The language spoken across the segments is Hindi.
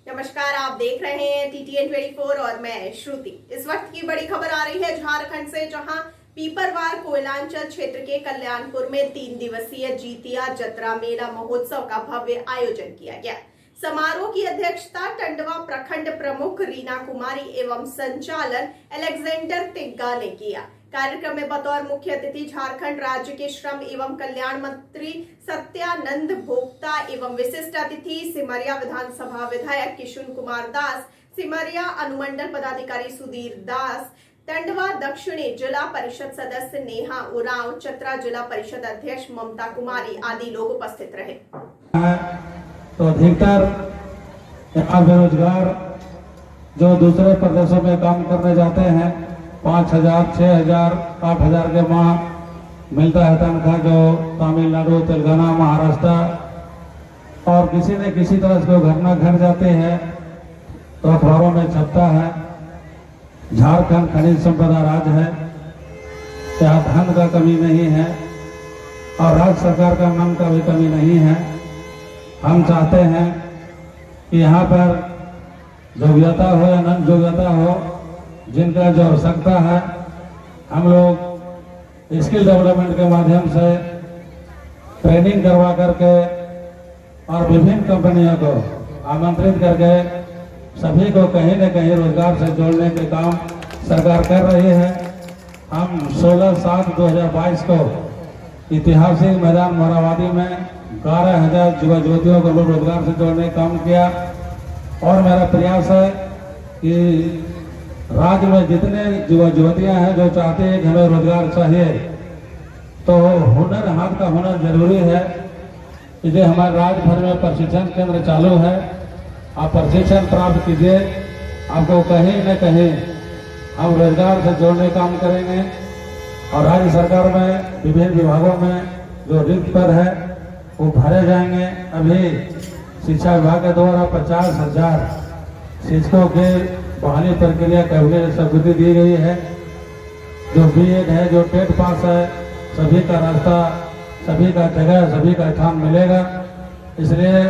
नमस्कार, आप देख रहे हैं TTN 24 और मैं श्रुति। इस वक्त की बड़ी खबर आ रही है झारखंड से, जहां पीपरवार कोयलांचल क्षेत्र के कल्याणपुर में 3 दिवसीय जीतिया जतरा मेला महोत्सव का भव्य आयोजन किया गया। समारोह की अध्यक्षता टंडवा प्रखंड प्रमुख रीना कुमारी एवं संचालन अलेक्जेंडर तिग्गा ने किया। कार्यक्रम में बतौर मुख्य अतिथि झारखंड राज्य के श्रम एवं कल्याण मंत्री सत्यानंद भोक्ता एवं विशिष्ट अतिथि सिमरिया विधानसभा विधायक किशुन कुमार दास, सिमरिया अनुमंडल पदाधिकारी सुधीर दास, टंडवा दक्षिणी जिला परिषद सदस्य नेहा उरांव, चतरा जिला परिषद अध्यक्ष ममता कुमारी आदि लोग उपस्थित रहे। तो अधिकतर बेरोजगार जो दूसरे प्रदेशों में काम करने जाते हैं 5,000, 6,000, 8,000 के माह मिलता है तनख्वाह, जो तमिलनाडु, तेलंगाना, महाराष्ट्र और किसी न किसी तरह से घर न घर जाते हैं तो अखबारों में छपता है। झारखंड खनिज संपदा राज्य है, यहाँ धन का कमी नहीं है और राज्य सरकार का मन का भी कमी नहीं है। हम चाहते हैं कि यहाँ पर योग्यता हो या नन योग्यता हो, जिनका जो आवश्यकता है, हम लोग स्किल डेवलपमेंट के माध्यम से ट्रेनिंग करवा करके और विभिन्न कंपनियों को आमंत्रित करके सभी को कहीं न कहीं रोजगार से जोड़ने के काम सरकार कर रही है। हम 16/7/2022 को ऐतिहासिक मैदान मोराबादी में 12,000 युवा युवतियों को रोजगार से जोड़ने का काम किया और मेरा प्रयास है कि राज्य में जितने युवा युवतियां हैं जो चाहते हैं कि हमें रोजगार चाहिए, तो हुनर, हाथ का हुनर जरूरी है। इसलिए हमारे राज्य भर में प्रशिक्षण केंद्र चालू है। आप प्रशिक्षण प्राप्त कीजिए, आपको कहीं न कहीं हम रोजगार से जोड़ने का काम करेंगे और राज्य सरकार में विभिन्न विभागों में जो रिक्त पद है वो भरे जाएंगे। अभी शिक्षा विभाग के द्वारा 50,000 शिक्षकों के बहाली प्रक्रिया करने की स्वीकृति दी गई है। जो B.Ed है, जो टेट पास है, सभी का रास्ता, सभी का जगह, सभी का स्थान मिलेगा। इसलिए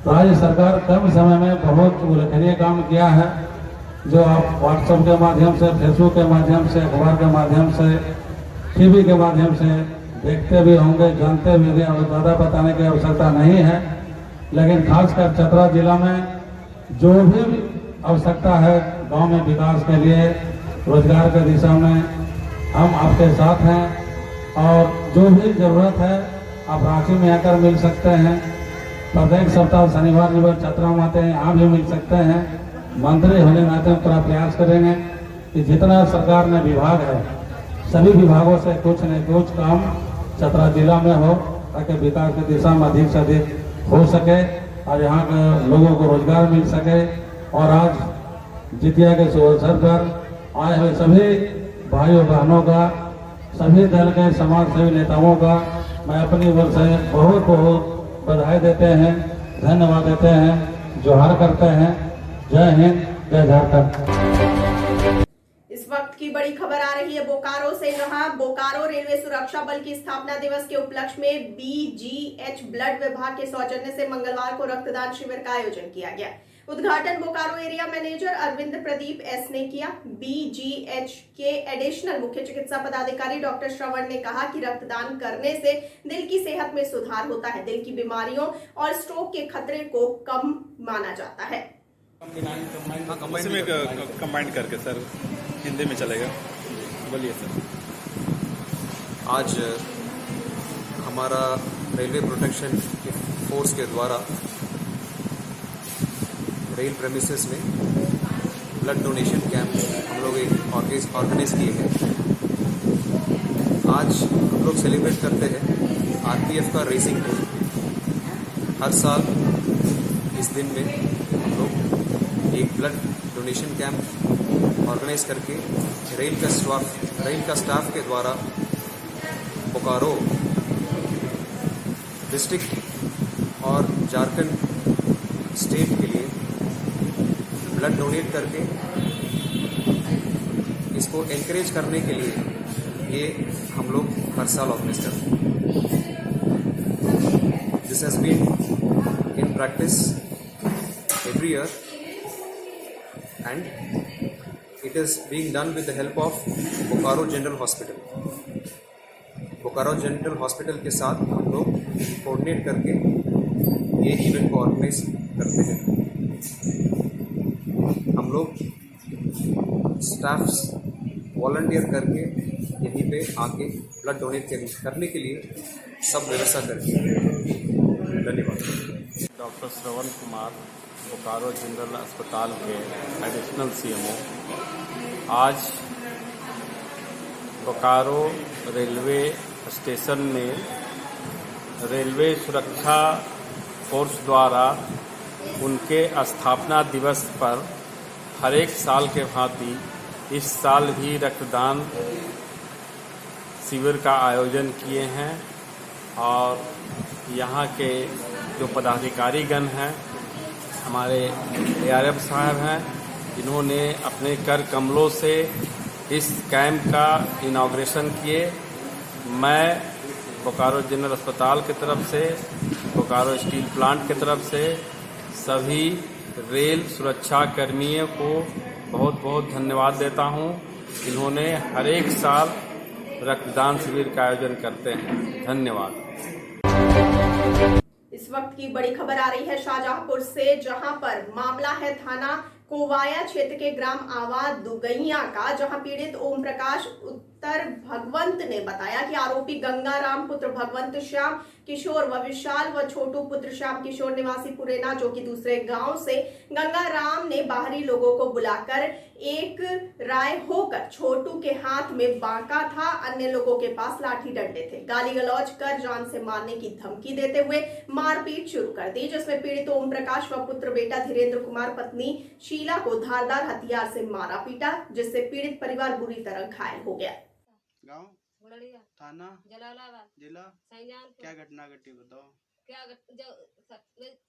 राज्य सरकार कम समय में बहुत उल्लेखनीय काम किया है, जो आप व्हाट्सएप के माध्यम से, फेसबुक के माध्यम से, अखबार के माध्यम से, टीवी के माध्यम से देखते भी होंगे, जानते भी होंगे और ज़्यादा बताने की आवश्यकता नहीं है। लेकिन खासकर चतरा जिला में जो भी आवश्यकता है गांव में विकास के लिए, रोजगार के दिशा में हम आपके साथ हैं और जो भी जरूरत है आप रांची में आकर मिल सकते हैं। प्रत्येक सप्ताह शनिवार रविवार चतरा में आते हैं, यहाँ भी मिल सकते हैं। मंत्री होने नाते पूरा प्रयास करेंगे कि जितना सरकार ने विभाग है, सभी विभागों से कुछ न कुछ काम चतरा जिला में हो, ताकि विकास की दिशा में अधिक से अधिक हो सके और यहाँ के लोगों को रोजगार मिल सके। और आज जितिया के शुभ अवसर पर आए हुए सभी भाइयों बहनों का, सभी दल के समाज सेवी नेताओं का मैं अपनी ओर से बहुत बहुत बधाई देते हैं, धन्यवाद देते हैं, जोहार करते हैं। जय हिंद, जय झारखंड। इस वक्त की बड़ी खबर आ रही है बोकारो से, जहां बोकारो रेलवे सुरक्षा बल की स्थापना दिवस के उपलक्ष्य में BGH ब्लड विभाग के सौजन्य से मंगलवार को रक्तदान शिविर का आयोजन किया गया। उद्घाटन Bokaro area manager Arvind Pradeep S ने किया। BGH के एडिशनल मुख्य चिकित्सा पदाधिकारी डॉक्टर श्रवण ने कहा कि रक्तदान करने से दिल की सेहत में सुधार होता है, दिल की बीमारियों और स्ट्रोक के खतरे को कम माना जाता है। कंबाइन करके सर, हिंदी में चलेगा, बोलिए सर। आज हमारा रेलवे प्रोटेक्शन फोर्स के द्वारा रेल प्रेमिसेस में ब्लड डोनेशन कैंप हम लोग एक ऑर्गेनाइज किए हैं। आज हम लोग सेलिब्रेट करते हैं RPF का रेसिंग डे। हर साल इस दिन में हम लोग एक ब्लड डोनेशन कैंप ऑर्गेनाइज करके रेल का स्टाफ के द्वारा बोकारो डिस्ट्रिक्ट और झारखंड स्टेट के लिए ब्लड डोनेट करके इसको एनकरेज करने के लिए ये हम लोग हर साल ऑर्गेनाइज करते हैं। This has been in practice every year, and it is being done with the help of Bokaro general hospital. Bokaro general hospital के साथ हम लोग कोऑर्डिनेट करके ये इवेंट को ऑर्गेनाइज करते हैं. हम लोग स्टाफ्स वॉलंटियर करके यहीं पे आके ब्लड डोनेट करने के लिए सब व्यवस्था करके. धन्यवाद. डॉक्टर श्रवण कुमार, बोकारो जनरल अस्पताल के एडिशनल CMO, आज बोकारो रेलवे स्टेशन में रेलवे सुरक्षा फोर्स द्वारा उनके स्थापना दिवस पर हर एक साल के भांति इस साल भी रक्तदान शिविर का आयोजन किए हैं और यहाँ के जो पदाधिकारीगण हैं, हमारे ARF साहब हैं, जिन्होंने अपने कर कमलों से इस कैंप का इनॉग्रेशन किए. मैं बोकारो जनरल अस्पताल की तरफ से, बोकारो स्टील प्लांट की तरफ से सभी रेल सुरक्षा कर्मियों को बहुत बहुत धन्यवाद देता हूं. इन्होंने हर एक साल रक्तदान शिविर का आयोजन करते हैं. धन्यवाद. इस वक्त की बड़ी खबर आ रही है शाहजहांपुर से, जहां पर मामला है थाना कोवाया क्षेत्र के ग्राम आवा दुगैया का, जहां पीड़ित ओम प्रकाश उत्तर भगवंत ने बताया कि आरोपी गंगाराम पुत्र भगवंत श्याम किशोर व विशाल व छोटू पुत्र श्याम किशोर निवासी पुरेना, जो कि दूसरे गांव से गंगाराम ने बाहरी लोगों को बुलाकर एक राय होकर छोटू के हाथ में बांका था. अन्य लोगों के पास लाठी डंडे थे. गाली गलौज कर जान से मारने की धमकी देते हुए मारपीट शुरू कर दी, जिसमें पीड़ित ओम प्रकाश व पुत्र बेटा धीरेन्द्र कुमार पत्नी शीला को धारदार हथियार से मारा पीटा, जिससे पीड़ित परिवार बुरी तरह घायल हो गया. गांव थाना जलालाबाद जिला सैजानपुर. क्या घटना घटी बताओ. क्या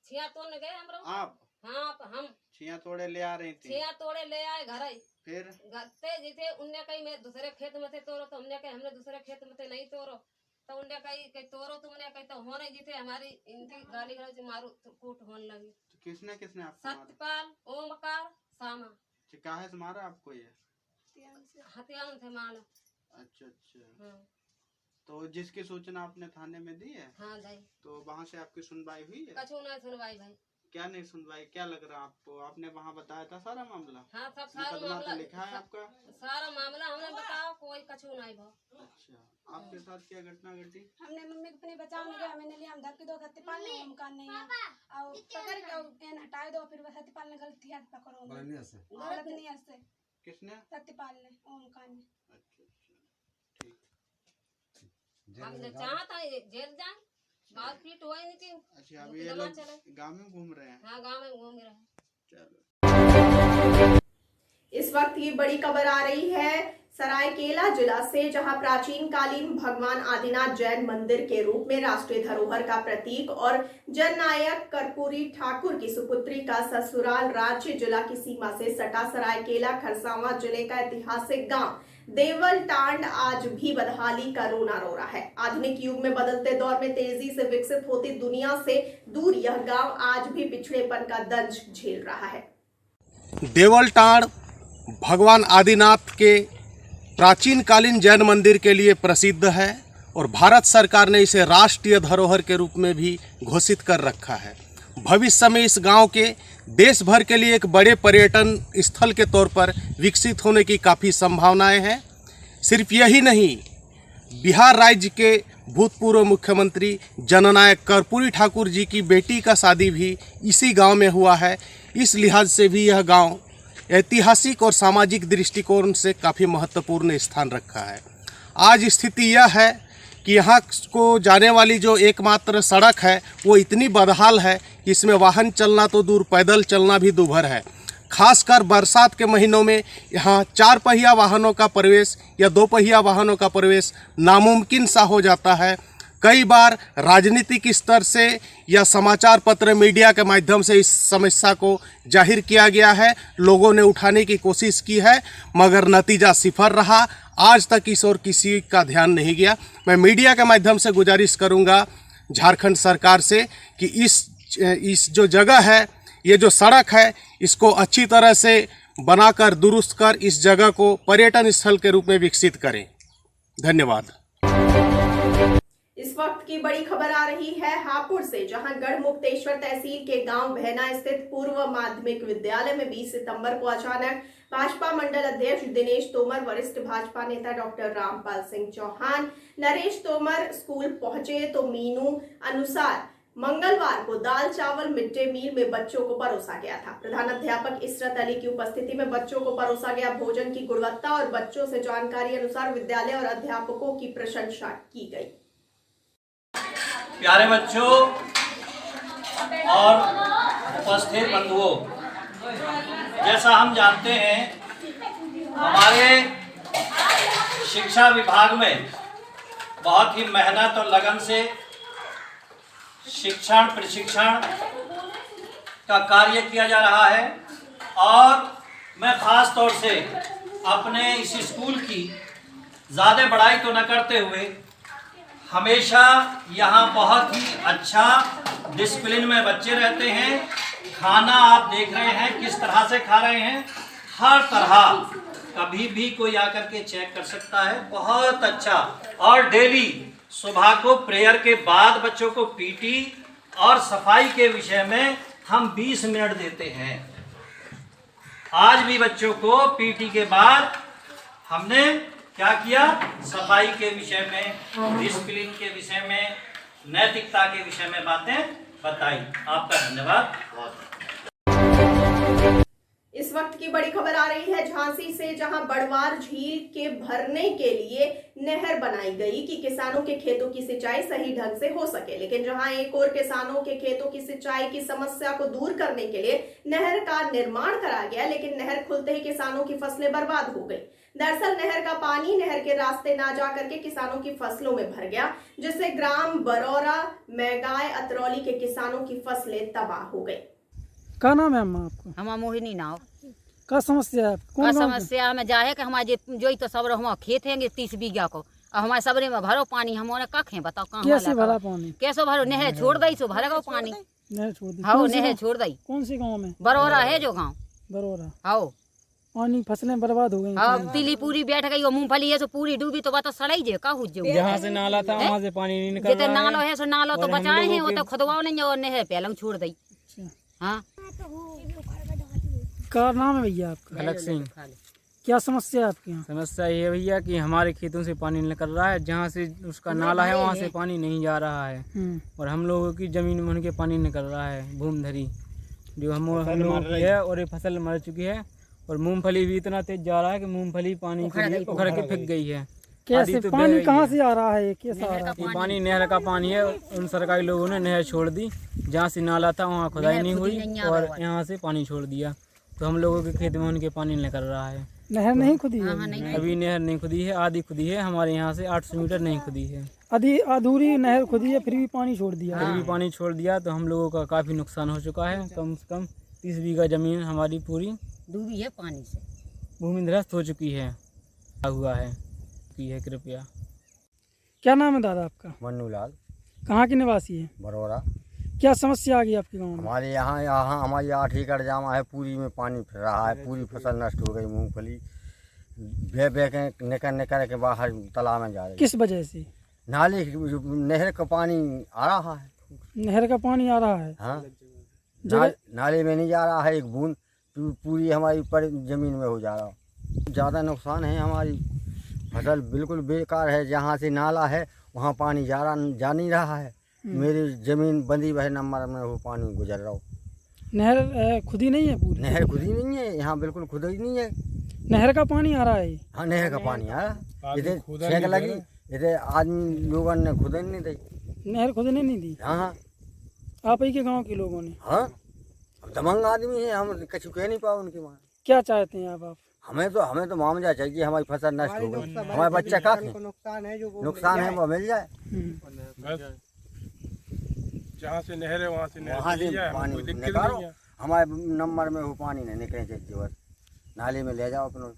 छिया तोड़ने गए हम लोग. आप हाँ हम छिया तोड़े ले आ रही थी. छिया तोड़े ले आए घर ही. फिर घर से जिसे उनने कहीं मैं दूसरे खेत में थे तोड़ो, तो हमने कहीं हमने दूसरे खेत में थे नहीं तोड़ो, तो उनने कहीं तोड़ो, तुमने कहीं तो हो नहीं जिसे हमारी इनकी गाली गलौज मारू कूट होने लगी. किसने किसने आपको मारा? सत्यपाल, ओमकार, सामा. काहे से मारा आपको ये? हथियार थे माला. अच्छा अच्छा. हाँ तो जिसकी सूचना आपने थाने में दी है, हाँ भाई. तो वहाँ से आपकी सुनवाई हुई है? कछु नहीं सुनवाई भाई. क्या नहीं सुनवाई? क्या लग रहा आपको? आपने वहाँ बताया था सारा मामला? हाँ सब सारा मुकदमा मामला तो लिखा है आपका? सारा मामला हमने बताओ, कोई कछु नहीं भाव. अच्छा. आपके साथ क्या घटना घटी? हमने मम्मी को अपने बचाव में गया, मैंने लिया हम धक्के दो सत्यपाल ने मुमकान नहीं है और पकड़ के पेन हटाए दो, फिर वह सत्यपाल ने गलती हाथ पकड़ो गलत नहीं से किसने? सत्यपाल ने ओमकान ने. अच्छा अच्छा. हम चाहता है जेल जाए, बात पीट हुई नहीं थी. अच्छा. अभी ये लोग गाँव में घूम रहे हैं? हाँ गाँव में घूम रहे हैं. चलो. इस वक्त की बड़ी खबर आ रही है सरायकेला जिला से, जहां प्राचीन कालीन भगवान आदिनाथ जैन मंदिर के रूप में राष्ट्रीय धरोहर का प्रतीक और जननायक कर्पूरी ठाकुर की सुपुत्री का ससुराल राज्य जिला की सीमा से सटा सरायकेला खरसावां जिले का ऐतिहासिक गांव देवलटांड आज भी बदहाली का रोना रो रहा है. आधुनिक युग में बदलते दौर में तेजी से विकसित होती दुनिया से दूर यह गांव आज भी पिछड़ेपन का दंश झेल रहा है. देवलटांड भगवान आदिनाथ के प्राचीन कालीन जैन मंदिर के लिए प्रसिद्ध है और भारत सरकार ने इसे राष्ट्रीय धरोहर के रूप में भी घोषित कर रखा है. भविष्य में इस गांव के देश भर के लिए एक बड़े पर्यटन स्थल के तौर पर विकसित होने की काफ़ी संभावनाएं हैं. सिर्फ यही नहीं, बिहार राज्य के भूतपूर्व मुख्यमंत्री जननायक कर्पूरी ठाकुर जी की बेटी का शादी भी इसी गांव में हुआ है. इस लिहाज से भी यह गांव ऐतिहासिक और सामाजिक दृष्टिकोण से काफ़ी महत्वपूर्ण स्थान रखा है. आज स्थिति यह है कि यहाँ को जाने वाली जो एकमात्र सड़क है वो इतनी बदहाल है कि इसमें वाहन चलना तो दूर, पैदल चलना भी दूभर है. खासकर बरसात के महीनों में यहाँ 4 पहिया वाहनों का प्रवेश या 2 पहिया वाहनों का प्रवेश नामुमकिन सा हो जाता है. कई बार राजनीतिक स्तर से या समाचार पत्र मीडिया के माध्यम से इस समस्या को जाहिर किया गया है, लोगों ने उठाने की कोशिश की है, मगर नतीजा सिफर रहा. आज तक इस ओर किसी का ध्यान नहीं गया. मैं मीडिया के माध्यम से गुजारिश करूंगा झारखंड सरकार से कि इस जो जगह है ये जो सड़क है इसको अच्छी तरह से बनाकर दुरुस्त कर इस जगह को पर्यटन स्थल के रूप में विकसित करें। धन्यवाद। इस वक्त की बड़ी खबर आ रही है हापुड़ से, जहां गढ़मुक्तेश्वर तहसील के गांव भैना स्थित पूर्व माध्यमिक विद्यालय में 20 सितंबर को अचानक भाजपा मंडल अध्यक्ष दिनेश तोमर, वरिष्ठ भाजपा नेता डॉक्टर रामपाल सिंह चौहान, नरेश तोमर स्कूल पहुंचे तो मीनू अनुसार मंगलवार को दाल चावल मिड डे मील में बच्चों को परोसा गया था। प्रधानाध्यापक इसरत अली की उपस्थिति में बच्चों को परोसा गया भोजन की गुणवत्ता और बच्चों से जानकारी अनुसार विद्यालय और अध्यापकों की प्रशंसा की गई। प्यारे बच्चों और उपस्थित बंधुओं, जैसा हम जानते हैं हमारे शिक्षा विभाग में बहुत ही मेहनत और लगन से शिक्षण प्रशिक्षण का कार्य किया जा रहा है और मैं ख़ास तौर से अपने इस स्कूल की ज़्यादा बड़ाई तो न करते हुए हमेशा यहाँ बहुत ही अच्छा डिसिप्लिन में बच्चे रहते हैं। खाना आप देख रहे हैं किस तरह से खा रहे हैं, हर तरह कभी भी कोई आकर के चेक कर सकता है, बहुत अच्छा। और डेली सुबह को प्रेयर के बाद बच्चों को पीटी और सफाई के विषय में हम 20 मिनट देते हैं। आज भी बच्चों को पीटी के बाद हमने क्या किया, सफाई के विषय में, डिसिप्लिन के विषय में, नैतिकता के विषय में बातें बताई। आपका धन्यवाद। इस वक्त की बड़ी खबर आ रही है झांसी से, जहां बड़वार झील के भरने के लिए नहर बनाई गई कि किसानों के खेतों की सिंचाई सही ढंग से हो सके, लेकिन जहां एक और किसानों के खेतों की सिंचाई की समस्या को दूर करने के लिए नहर का निर्माण करा गया, लेकिन नहर खुलते ही किसानों की फसलें बर्बाद हो गई। दरअसल नहर का पानी नहर के रास्ते ना जा करके किसानों की फसलों में भर गया, जिससे ग्राम बरौरा, मैगाय, अतरौली के किसानों की फसलें तबाह हो गई। क्या नाम है अम्मा आपको? हमारा मोहिनी नाव। क्या समस्या है? क्या समस्या हमें जाए कि हमारे जो तो सब हमारा खेत है 30 बीघा को, और हमारे सबरे में भरो पानी, हमारे कख है बताओ कहाँ कैसे भरा पानी? कैसे भरो? नहर छोड़ दई सो भरेगा पानी। नहर छोड़ दी? हाँ नहर छोड़ दई। कौन से गाँव में? बरौरा है जो गाँव बरौरा। हाँ पानी फसलें बर्बाद हो गई। हाँ तिली पूरी बैठ गई और मूंगफली है सो पूरी डूबी तो बता सड़ाई जे का हो जो। जहाँ से नाला था वहाँ से पानी नहीं निकल रहा है। नालो है सो नालो तो बचाए हैं, वो तो खुदवाओ नहीं और नहर पहले छोड़ दी। हाँ क्या नाम है भैया आपका? खलक सिंह। क्या समस्या है आपके यहाँ? समस्या ये भैया कि हमारे खेतों से पानी निकल रहा है, जहाँ से उसका नाला है वहाँ से पानी नहीं जा रहा है और हम लोगों की जमीन में उनके पानी निकल रहा है, भूमधरी जो हम लोगों की है, और ये फसल मर चुकी है और मूंगफली भी इतना तेज जा रहा है कि मूंगफली पानी के उखड़ के फेंक गई है। कैसे पानी कहाँ से आ रहा है? कैसा आ रहा है? ये पानी नहर का पानी है, उन सरकारी लोगों ने नहर छोड़ दी, जहाँ से नाला था वहाँ खुदाई नहीं हुई और यहाँ से पानी छोड़ दिया, तो हम लोगों के खेत में उनके पानी निकल रहा है। नहर नहीं खुदी है? अभी नहर नहीं खुदी है, आधी खुदी है, हमारे यहाँ से 800 मीटर नहीं खुदी है। अधूरी नहर खुदी है, फिर भी पानी छोड़ दिया। फिर भी पानी छोड़ दिया, तो हम लोगों का काफ़ी नुकसान हो चुका है। कम से कम 30 बीघा जमीन हमारी पूरी डूबी है पानी से, भूमिध्वस्त हो चुकी है, हुआ है की है। कृपया। क्या नाम है दादा आपका? मन्नू लाल। कहाँ के निवासी है? बरौरा। क्या समस्या आ गई आपके गाँव में? हमारे यहाँ हमारी 8 एकड़ जामा है, पूरी में पानी फिर रहा है, पूरी फसल नष्ट हो गई। मूंगफली बह के निकल के बाहर तालाब में जा रही। किस वजह से? नाले नहर का पानी आ रहा है। नहर का पानी आ रहा है? हाँ नाले में नहीं जा रहा है, एक बूंद पूरी हमारी ऊपर ज़मीन में हो जा रहा। ज़्यादा नुकसान है, हमारी फसल बिल्कुल बेकार है। जहाँ से नाला है वहाँ पानी जा नहीं रहा है। मेरी ज़मीन बंदी वह नंबर में वो पानी गुजर रहा हो। नहर खुदी नहीं है? पूरी नहर खुदी नहीं है, यहाँ बिल्कुल खुदी नहीं है। नहर का पानी आ रहा है? हाँ नहर का पानी आ रहा है। इधर छेक लगी, इधर आदमी लोगों ने खुदन नहीं दी। नहर खुदने नहीं दी? हाँ आप ही के गांव के लोगों ने? हाँ दमंग आदमी है, हम कुछ कह नहीं पाओ उनके वहाँ। क्या चाहते हैं आप? हमें तो मुआवजा चाहिए, हमारी फसल नष्ट हो गई, हमारे बच्चे का नुकसान है वो मिल जाए। जहाँ से नहर है वहाँ से पानी निकालो, हमारे नंबर में वो पानी नहीं निकले चाहिए, बस नाले में ले जाओ अपना।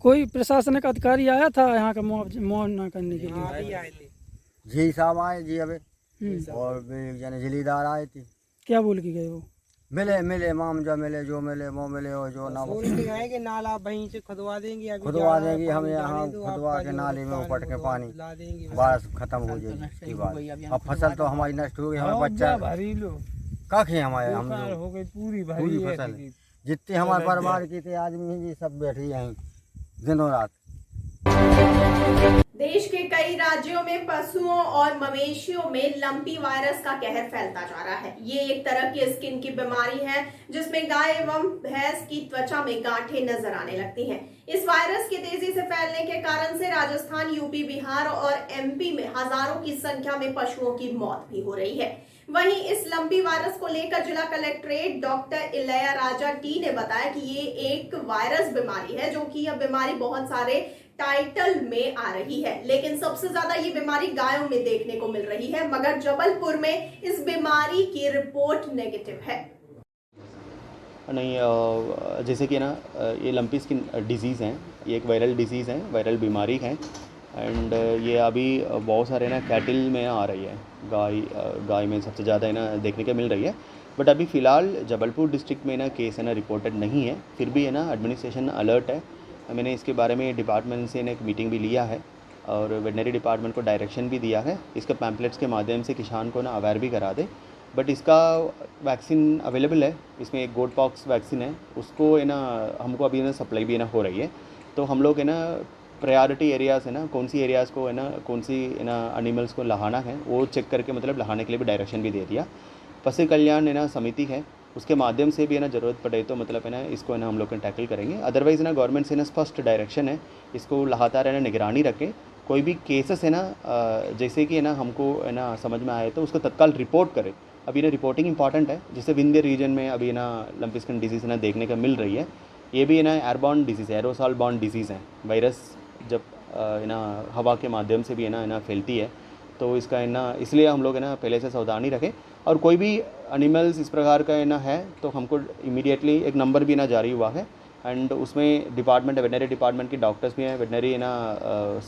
कोई प्रशासनिक अधिकारी आया था यहाँ का मुआवजा करने के लिए? जी साहब आए जी अबे, और एक जने जिलीदार आए थे। क्या बोल के गए वो? मिले माम जो मिले वो मिले और जो ना है कि नाला वहीं से खुदवा देंगे, अभी खुदवा देंगी हम यहाँ खुदवा के नाले में उपट के पानी बस खत्म हो जाएगी बात। अब फसल तो हमारी नष्ट हो गई, हमारे बच्चा कख है हमारे, हम हो गई पूरी फसल जितनी हमारे परिवार की थे आदमी हैं जी सब बैठे यहीं दिनों रात। देश के कई राज्यों में पशुओं और मवेशियों में लंपी वायरस का कहर फैलता जा रहा है। ये एक तरह की स्किन की बीमारी है जिसमें गाय एवं भैंस की त्वचा में गांठें नजर आने लगती हैं। इस वायरस के तेजी से फैलने के कारण से राजस्थान, यूपी, बिहार और एमपी में हजारों की संख्या में पशुओं की मौत भी हो रही है। वहीं इस लंपी वायरस को लेकर जिला कलेक्ट्रेट डॉक्टर इलैयाराजा टी ने बताया कि ये एक वायरस बीमारी है, जो कि यह बीमारी बहुत सारे टाइटल में आ रही है, लेकिन सबसे ज्यादा ये बीमारी गायों में देखने को मिल रही है। मगर जबलपुर में इस बीमारी की रिपोर्ट नेगेटिव है। नहीं, जैसे कि ना ये लंपी स्किन डिजीज़ हैं, ये एक वायरल डिजीज़ है, वायरल बीमारी है। एंड ये अभी बहुत सारे ना कैटिल में आ रही है, गाय में सबसे ज़्यादा है ना देखने को मिल रही है। बट अभी फ़िलहाल जबलपुर डिस्ट्रिक्ट में ना केस है ना रिपोर्टेड नहीं है, फिर भी है ना एडमिनिस्ट्रेशन अलर्ट है। मैंने इसके बारे में डिपार्टमेंट से एक मीटिंग भी लिया है और वेटनरी डिपार्टमेंट को डायरेक्शन भी दिया है, इसके पैम्पलेट्स के माध्यम से किसान को ना अवेयर भी करा दे। बट इसका वैक्सीन अवेलेबल है, इसमें एक गोट पॉक्स वैक्सीन है, उसको है ना हमको अभी ना सप्लाई भी है ना हो रही है। तो हम लोग है ना प्रायोरिटी एरियाज़ है ना, कौन सी एरियाज़ को है ना, कौन सी है ना एनिमल्स को लहाना है वो चेक करके मतलब लहाने के लिए भी डायरेक्शन भी दे दिया। पशु कल्याण है ना समिति है, उसके माध्यम से भी है ना ज़रूरत पड़े तो मतलब है ना इसको है ना हम लोग टैकल करेंगे। अदरवाइज़ ना गवर्नमेंट से ना स्पष्ट डायरेक्शन है, इसको लगातार है ना निगरानी रखें। कोई भी केसेस है ना जैसे कि है ना हमको है ना समझ में आए तो उसको तत्काल रिपोर्ट करें। अभी ना रिपोर्टिंग इंपॉर्टेंट है, जैसे विंध्य रीजन में अभी ना लंपी स्किन डिजीज़ है ना देखने को मिल रही है। ये भी है ना एयरबॉर्न डिजीज़ है, एरोसॉल बॉर्न डिजीज़ है। वायरस जब है ना हवा के माध्यम से भी है ना फैलती है, तो इसका है ना इसलिए हम लोग है ना पहले से सावधानी रखें। और कोई भी एनिमल्स इस प्रकार का है ना है तो हमको इमीडिएटली एक नंबर भी ना जारी हुआ है, एंड उसमें डिपार्टमेंट वेटनरी डिपार्टमेंट के डॉक्टर्स भी हैं, वेटनरी है ना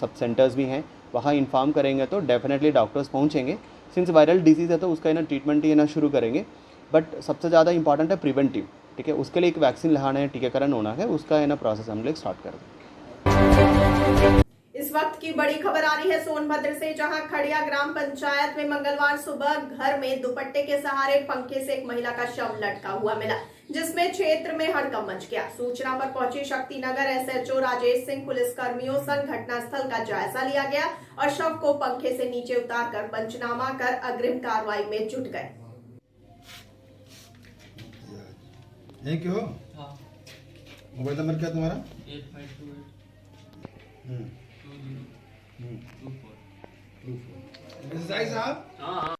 सब सेंटर्स भी हैं, वहाँ इन्फॉर्म करेंगे तो डेफिनेटली डॉक्टर्स पहुँचेंगे। सिंस वायरल डिजीज़ है तो उसका है ना ट्रीटमेंट ही है ना शुरू करेंगे। बट सबसे ज़्यादा इंपॉर्टेंट है प्रिवेंटिव, ठीक है, उसके लिए एक वैक्सीन लगाना है, टीकाकरण होना है, उसका है ना प्रोसेस हम लोग स्टार्ट कर दें। इस वक्त की बड़ी खबर आ रही है सोनभद्र से, जहां खड़िया ग्राम पंचायत में मंगलवार सुबह घर में दुपट्टे के सहारे पंखे से एक महिला का शव लटका हुआ मिला, जिसमें क्षेत्र में हड़कंप मच गया। सूचना पर पहुंची शक्तिनगर एसएचओ राजेश सिंह पुलिस कर्मियों संग घटनास्थल का जायजा लिया गया और शव को पंखे से नीचे उतारकर पंचनामा कर अग्रिम कार्रवाई में जुट गए। मोबाइल नंबर क्या तुम्हारा? 8528 साहब।